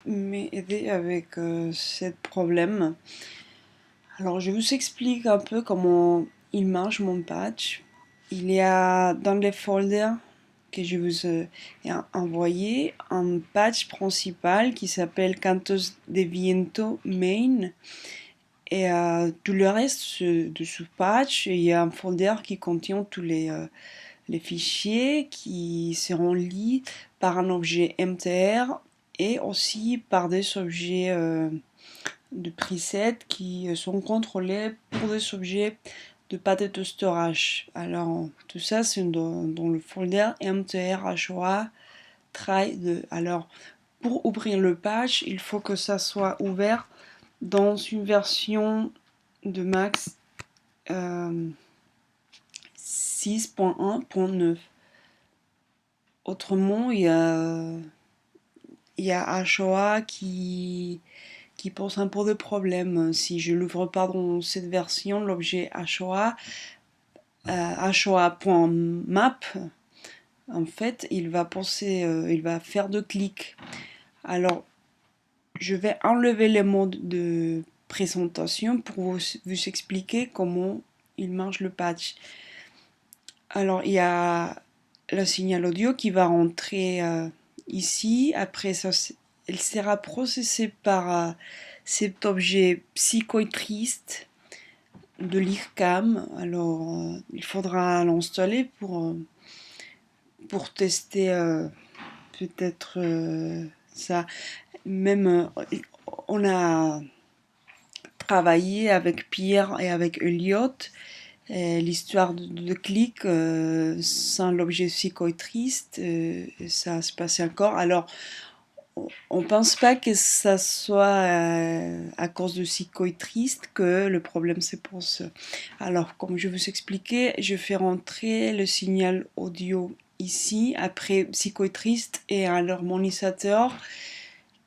m'aider avec ce problème. Alors je vous explique un peu comment il marche mon patch. Il y a dans les folders que je vous ai envoyé un patch principal qui s'appelle Cantos de Viento Main. Et tout le reste de ce patch, il y a un folder qui contient tous les fichiers qui seront liés par un objet MTR et aussi par des objets de preset qui sont contrôlés pour des objets de paquet storage. Alors tout ça c'est dans le folder MTR HOA try 2. Alors pour ouvrir le patch, il faut que ça soit ouvert dans une version de max 6.1.9. Autrement, il y a HOA qui pose un peu de problème. Si je l'ouvre pas dans cette version, l'objet HOA, HOA.map, en fait, il va faire deux clics. Alors, je vais enlever les modes de présentation pour vous expliquer comment il marche le patch. Alors, il y a le signal audio qui va rentrer ici. Après, elle sera processée par cet objet psychotriste de l'IRCAM. Alors, il faudra l'installer pour tester peut-être ça. Même, on a travaillé avec Pierre et avec Elliot. L'histoire de clic sans l'objet psychotriste, ça se passe encore. Alors, on pense pas que ça soit à cause de psychotriste que le problème se pose. Alors, comme je vous expliquais, je fais rentrer le signal audio ici, après psychotriste et un harmonisateur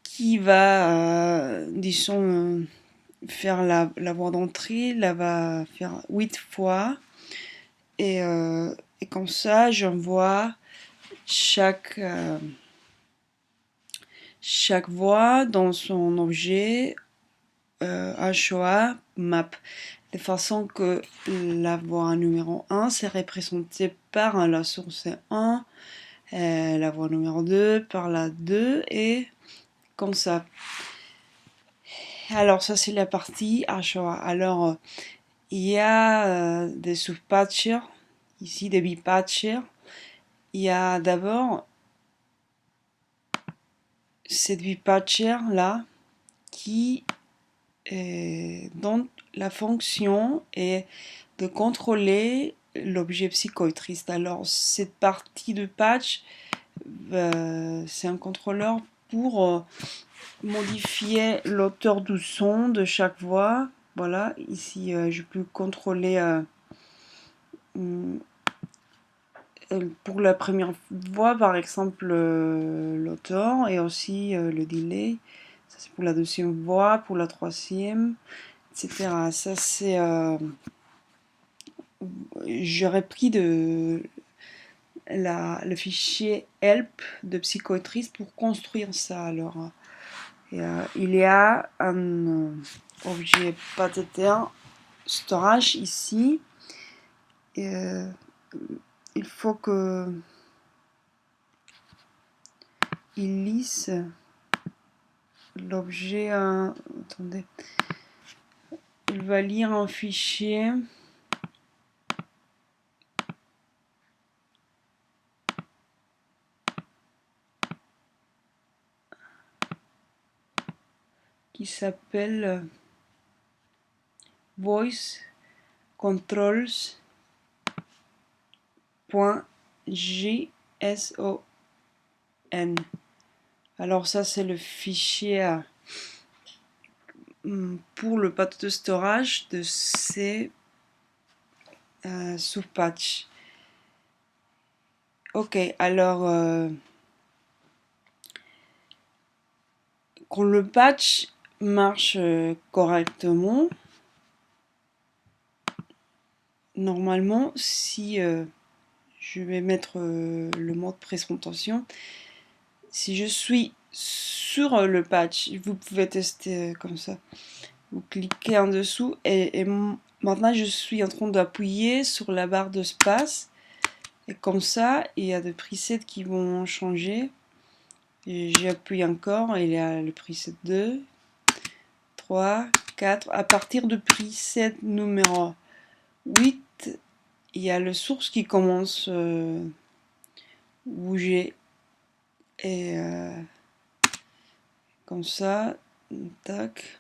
qui va, disons, faire la voie d'entrée, là va faire 8 fois. Et comme ça, j'envoie chaque voix dans son objet HOA map. De façon que la voix numéro 1 c'est représenté par la source 1, la voix numéro 2 par la 2 et comme ça. Alors ça c'est la partie HOA. Alors il y a des sous-patchers, ici des bipatchers. Il y a d'abord cette bipatcher là qui dont la fonction est de contrôler l'objet psychotriste. Alors cette partie de patch, c'est un contrôleur pour modifier l'auteur du son de chaque voix. Voilà, ici je peux contrôler pour la première voix par exemple l'auteur et aussi le delay. Ça c'est pour la deuxième voix, pour la troisième, etc. Ça c'est j'aurais pris le fichier help de psychotriste pour construire ça. Alors il y a un objet pathéter storage ici. Et, il faut que il lise l'objet. Attendez, il va lire un fichier. Qui s'appelle voice controls.json. Alors ça c'est le fichier pour le path de storage de ces sous-patch. Ok, alors quand le patch marche correctement, normalement, si je vais mettre le mode présentation, si je suis sur le patch. Vous pouvez tester comme ça. Vous cliquez en dessous et maintenant je suis en train d'appuyer sur la barre d'espace. Et comme ça, il y a des presets qui vont changer. J'appuie encore, il y a le preset 2, 3, 4. À partir du preset numéro 8, il y a le source qui commence à bouger. Et comme ça, tac.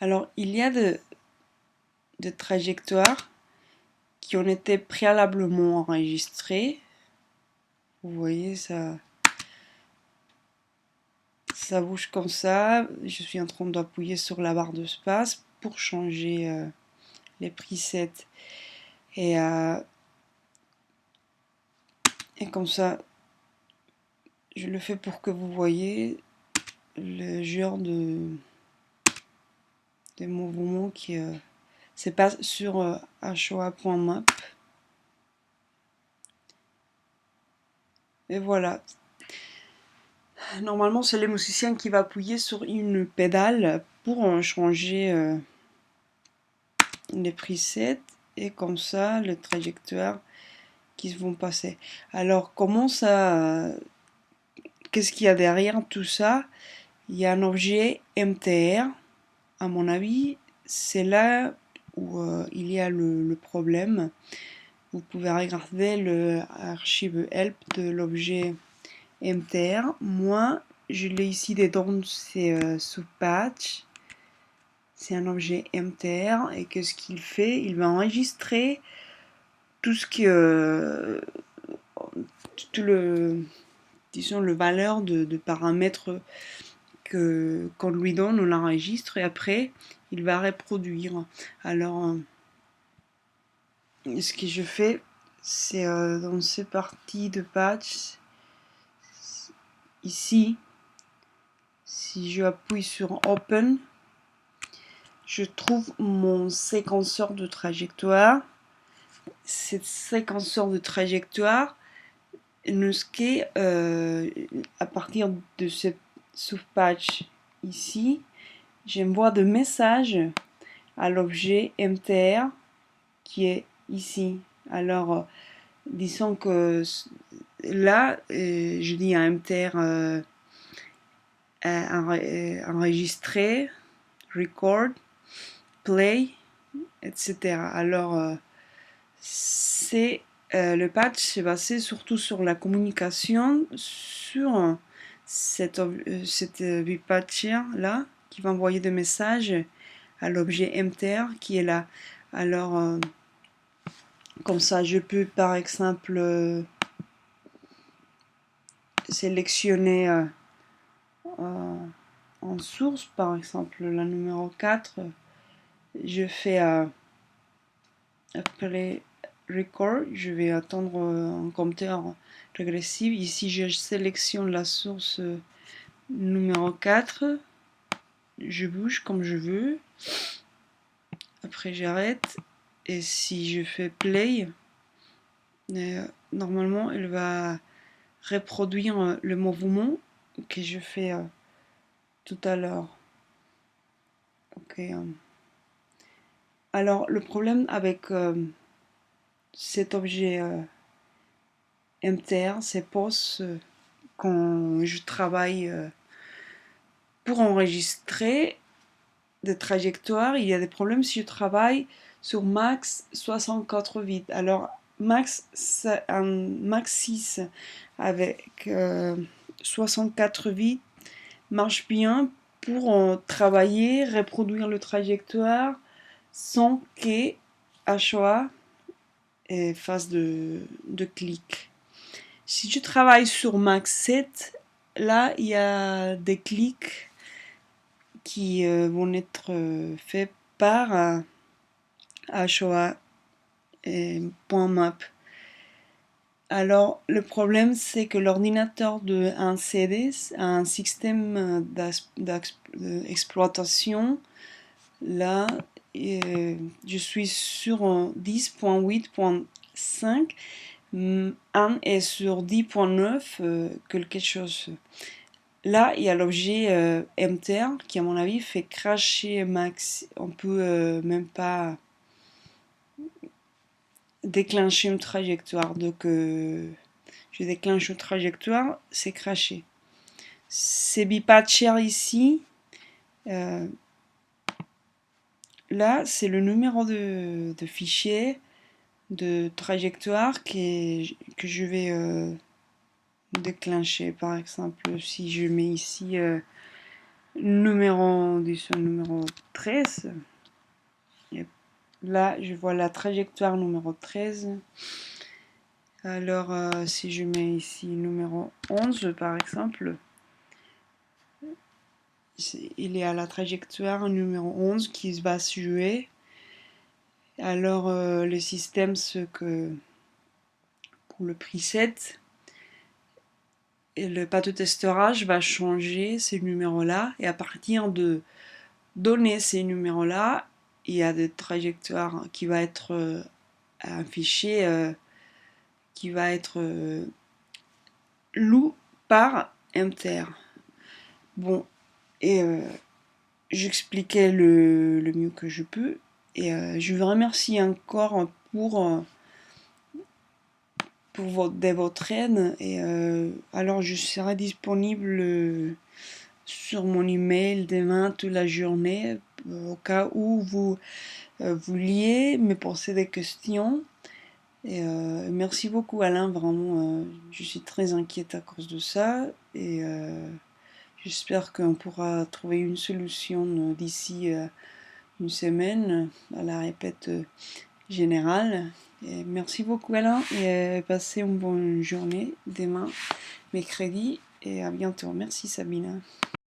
Alors, il y a de trajectoires qui ont été préalablement enregistrées. Vous voyez, ça bouge comme ça. Je suis en train d'appuyer sur la barre d'espace pour changer les presets. Et comme ça, je le fais pour que vous voyez le genre de mouvements qui se passe sur HOA.map. Et voilà. Normalement, c'est le musicien qui va appuyer sur une pédale pour changer les presets et comme ça, les trajectoires qui vont passer. Alors, comment ça... Qu'est-ce qu'il y a derrière tout ça? Il y a un objet MTR. À mon avis, c'est là où il y a le problème. Vous pouvez regarder l'archive help de l'objet MTR. Moi, je l'ai ici dedans, c'est sous patch. C'est un objet MTR et qu'est-ce qu'il fait? Il va enregistrer tout ce que tout disons le valeur de paramètres qu'on lui donne, on l'enregistre et après il va reproduire. Alors ce que je fais, c'est dans ces parties de patch ici, si je appuie sur Open, je trouve mon séquenceur de trajectoire. Cette séquenceur de trajectoire nous scanne à partir de ce sous-patch ici. J'envoie des messages à l'objet MTR qui est ici. Alors, disons que là, je dis à MTR enregistrer, record, play, etc. Alors, c'est le patch s'est basé surtout sur la communication sur cette patch là qui va envoyer des messages à l'objet MTR qui est là. Alors comme ça je peux par exemple sélectionner en source par exemple la numéro 4, je fais après record, je vais attendre un compteur régressif. Ici, je sélectionne la source numéro 4. Je bouge comme je veux. Après, j'arrête. Et si je fais play, normalement, elle va reproduire le mouvement que je fais tout à l'heure. Ok. Alors, le problème avec cet objet MTR, c'est pose quand je travaille pour enregistrer des trajectoires. Il y a des problèmes si je travaille sur max 64 bits. Alors max 6 avec 64 bits marche bien pour travailler, reproduire le trajectoire sans que HOA fasse de clic. Si tu travailles sur Max 7, là, il y a des clics qui vont être faits par HOA et .map. Alors, le problème, c'est que l'ordinateur de un CD, un système d'exploitation, là, je suis sur 10.8.5, 1 est sur 10.9, quelque chose. Là, il y a l'objet enter qui, à mon avis, fait cracher max. On peut même pas déclencher une trajectoire. Donc, je déclenche une trajectoire, c'est craché. Ces bipatchers ici, là, c'est le numéro de fichier de trajectoire que je vais déclencher. Par exemple, si je mets ici numéro 13, et là, je vois la trajectoire numéro 13. Alors, si je mets ici numéro 11, par exemple, il y a la trajectoire numéro 11 qui va se jouer. Alors, le système, ce que pour le preset, et le path testerage va changer ces numéros-là, et à partir de donner ces numéros-là, il y a des trajectoires qui va être un fichier qui va être lu par enter. Bon, et j'expliquais le mieux que je peux, et je vous remercie encore pour votre aide, et alors je serai disponible sur mon email demain toute la journée au cas où vous vouliez me poser des questions. Et merci beaucoup Alain, vraiment je suis très inquiète à cause de ça, et j'espère qu'on pourra trouver une solution d'ici une semaine à la répète générale. Et merci beaucoup Alain, et passez une bonne journée demain, mercredi, et à bientôt. Merci Sabine.